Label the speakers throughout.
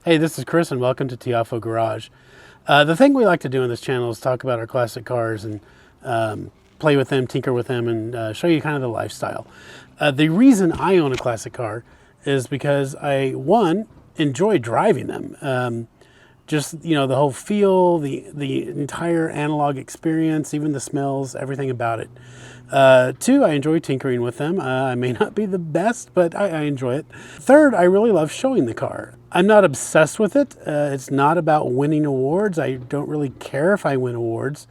Speaker 1: Hey, this is Chris and welcome to Tiafo Garage. The thing we like to do on this channel is talk about our classic cars and play with them, tinker with them, and show you kind of the lifestyle. The reason I own a classic car is because one, enjoy driving them. Just, you know, the whole feel, the entire analog experience, even the smells, everything about it. Two, I enjoy tinkering with them. I may not be the best, but I enjoy it. Third, I really love showing the car. I'm not obsessed with it. It's not about winning awards. I don't really care if I win awards,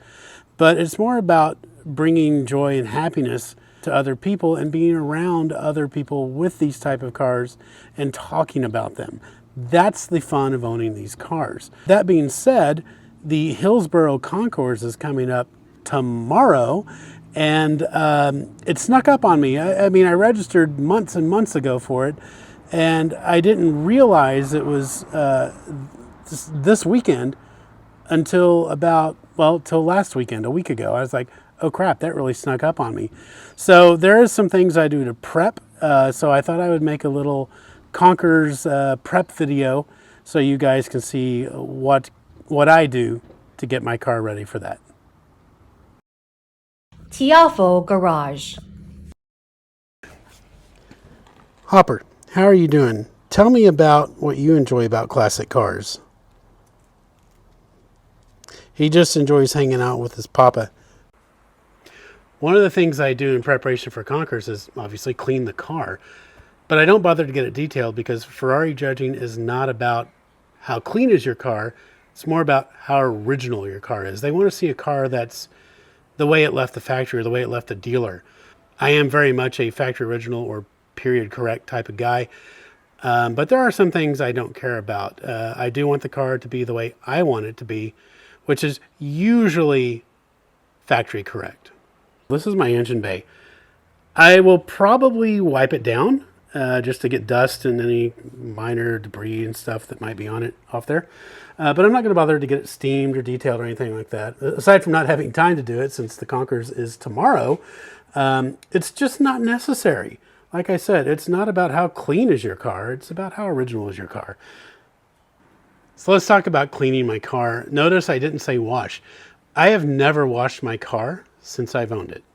Speaker 1: but it's more about bringing joy and happiness to other people and being around other people with these type of cars and talking about them. That's the fun of owning these cars. That being said, the Hillsborough Concours is coming up tomorrow, and it snuck up on me. I mean, I registered months and months ago for it, and I didn't realize it was this weekend until till last weekend, a week ago. I was like, oh crap, that really snuck up on me. So there is some things I do to prep. So I thought I would make a little Concours prep video so you guys can see what I do to get my car ready for that.
Speaker 2: Tiafo Garage.
Speaker 1: Hopper, how are you doing? Tell me about what you enjoy about classic cars. He just enjoys hanging out with his papa. One of the things I do in preparation for Concours is obviously clean the car. But I don't bother to get it detailed because Ferrari judging is not about how clean is your car. It's more about how original your car is. They want to see a car that's the way it left the factory or the way it left the dealer. I am very much a factory original or period correct type of guy. But there are some things I don't care about. I do want the car to be the way I want it to be, which is usually factory correct. This is my engine bay. I will probably wipe it down just to get dust and any minor debris and stuff that might be on it off there. But I'm not going to bother to get it steamed or detailed or anything like that. Aside from not having time to do it since the Concours is tomorrow, it's just not necessary. Like I said, it's not about how clean is your car. It's about how original is your car. So let's talk about cleaning my car. Notice I didn't say wash. I have never washed my car since I've owned it.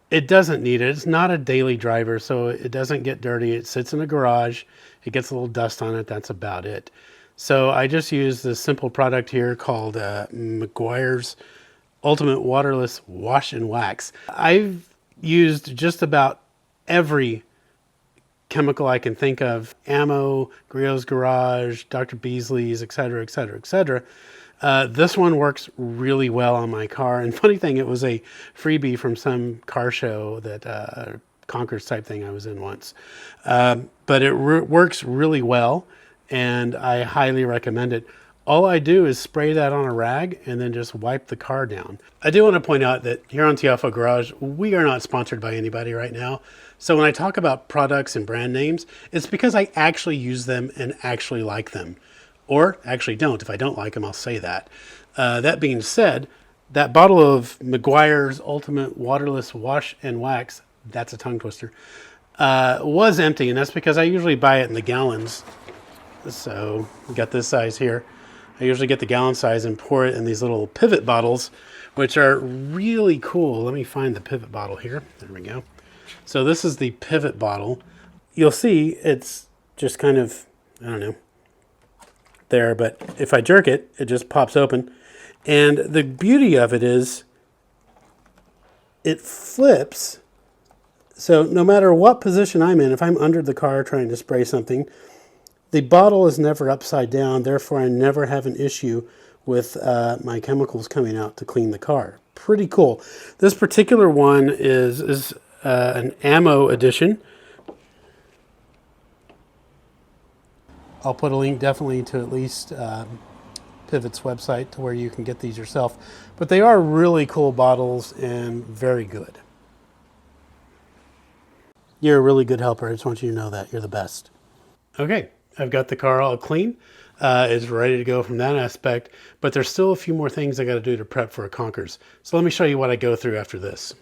Speaker 1: It doesn't need it. It's not a daily driver, so it doesn't get dirty. It sits in a garage. It gets a little dust on it. That's about it. So I just use this simple product here called Meguiar's Ultimate Waterless Wash and Wax. I've used just about every chemical I can think of: Ammo, Griot's Garage, Dr. Beasley's, etc., etc., etc. This one works really well on my car. And funny thing, it was a freebie from some car show that Concours type thing I was in once. But it works really well, and I highly recommend it. All I do is spray that on a rag and then just wipe the car down. I do want to point out that here on Tiafo Garage, we are not sponsored by anybody right now. So when I talk about products and brand names, it's because I actually use them and actually like them. Or actually don't. If I don't like them, I'll say that. That being said, that bottle of Meguiar's Ultimate Waterless Wash and Wax, that's a tongue twister, was empty. And that's because I usually buy it in the gallons. So we got this size here. I usually get the gallon size and pour it in these little pivot bottles, which are really cool. Let me find the pivot bottle here. There we go. So this is the pivot bottle. You'll see it's just kind of, I don't know, there, but if I jerk it, it just pops open. And the beauty of it is it flips. So no matter what position I'm in, if I'm under the car trying to spray something, the bottle is never upside down. Therefore, I never have an issue with my chemicals coming out to clean the car. Pretty cool. This particular one is an ammo edition. I'll put a link definitely to at least Pivot's website to where you can get these yourself. But they are really cool bottles and very good. You're a really good helper. I just want you to know that. You're the best. Okay, I've got the car all clean. It's ready to go from that aspect. But there's still a few more things I got to do to prep for a Concours. So let me show you what I go through after this.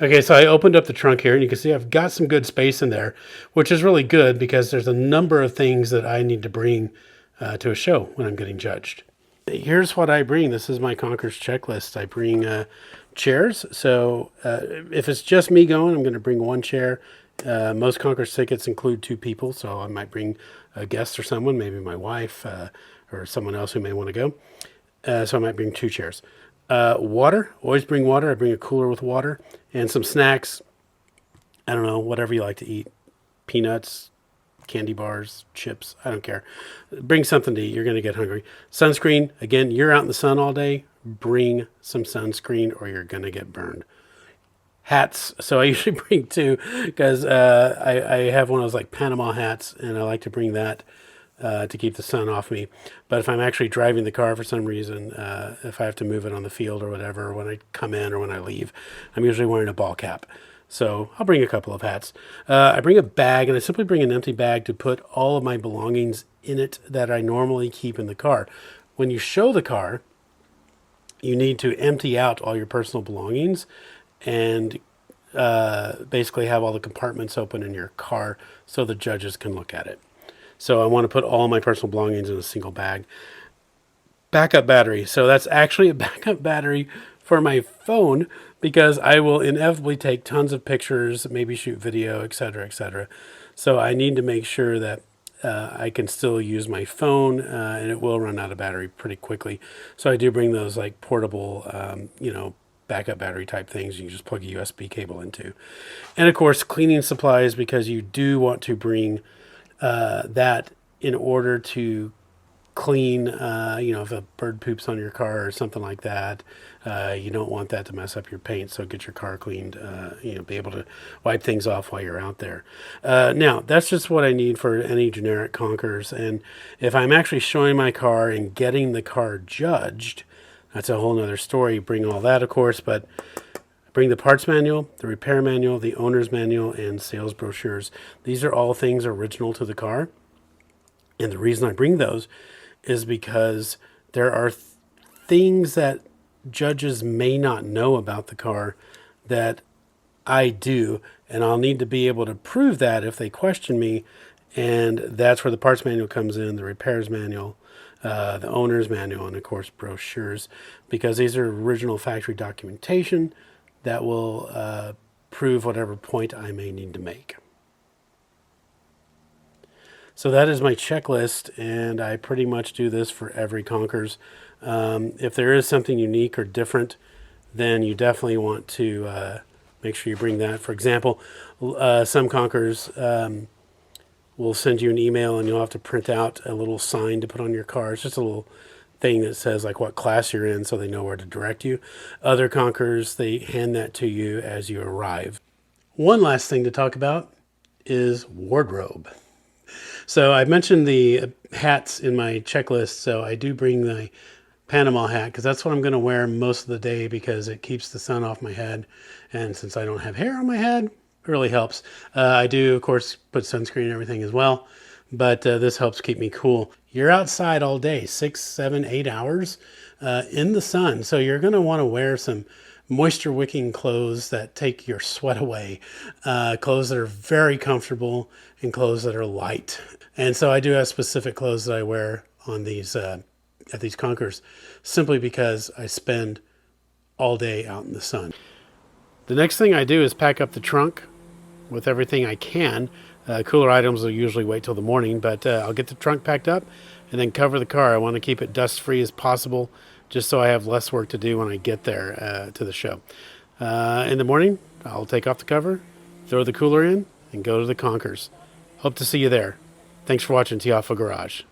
Speaker 1: Okay, so I opened up the trunk here, and you can see I've got some good space in there, which is really good because there's a number of things that I need to bring to a show when I'm getting judged. Here's what I bring. This is my Concours checklist. I bring chairs. So if it's just me going, I'm going to bring one chair. Most Concours tickets include 2 people, so I might bring a guest or someone, maybe my wife or someone else who may want to go. So I might bring 2 chairs. Water, always bring water. I bring a cooler with water and some snacks. I don't know, whatever you like to eat. Peanuts, candy bars, chips, I don't care. Bring something to eat. You're going to get hungry. Sunscreen, again, you're out in the sun all day. Bring some sunscreen or you're going to get burned. Hats, so I usually bring 2 because I have one of those like Panama hats, and I like to bring that to keep the sun off me. But if I'm actually driving the car for some reason, if I have to move it on the field or whatever, or when I come in or when I leave, I'm usually wearing a ball cap. So I'll bring a couple of hats. I bring a bag, and I simply bring an empty bag to put all of my belongings in it that I normally keep in the car. When you show the car, you need to empty out all your personal belongings and basically have all the compartments open in your car so the judges can look at it. So I want to put all my personal belongings in a single bag. Backup battery. So that's actually a backup battery for my phone because I will inevitably take tons of pictures, maybe shoot video, etc., etc. So I need to make sure that I can still use my phone, and it will run out of battery pretty quickly. So I do bring those like portable, backup battery type things you can just plug a USB cable into. And of course, cleaning supplies, because you do want to bring that in order to clean, if a bird poops on your car or something like that, you don't want that to mess up your paint. So get your car cleaned, be able to wipe things off while you're out there. Now, that's just what I need for any generic Concours. And if I'm actually showing my car and getting the car judged, that's a whole nother story. Bring all that, of course, but bring the parts manual, the repair manual, the owner's manual, and sales brochures. These are all things original to the car. And the reason I bring those is because there are things that judges may not know about the car that I do, and I'll need to be able to prove that if they question me. And that's where the parts manual comes in, the repairs manual, the owner's manual, and of course brochures, because these are original factory documentation that will prove whatever point I may need to make. So that is my checklist, and I pretty much do this for every Concours. If there is something unique or different, then you definitely want to make sure you bring that. For example, some Concours will send you an email, and you'll have to print out a little sign to put on your car. It's just a little thing that says like what class you're in so they know where to direct you. Other Concours, they hand that to you as you arrive. One last thing to talk about is wardrobe. So I mentioned the hats in my checklist, so I do bring the Panama hat because that's what I'm going to wear most of the day because it keeps the sun off my head. And since I don't have hair on my head, it really helps. I do, of course, put sunscreen and everything as well, but this helps keep me cool. You're outside all day, 6, 7, 8 hours in the sun, so you're going to want to wear some moisture wicking clothes that take your sweat away, clothes that are very comfortable and clothes that are light. And so I do have specific clothes that I wear on these at these Concours simply because I spend all day out in the sun. The next thing I do is pack up the trunk with everything I can. Cooler items will usually wait till the morning, but I'll get the trunk packed up and then cover the car. I want to keep it dust free as possible, just so I have less work to do when I get there to the show. In the morning, I'll take off the cover, throw the cooler in, and go to the Concours. Hope to see you there. Thanks for watching Hillsborough Garage.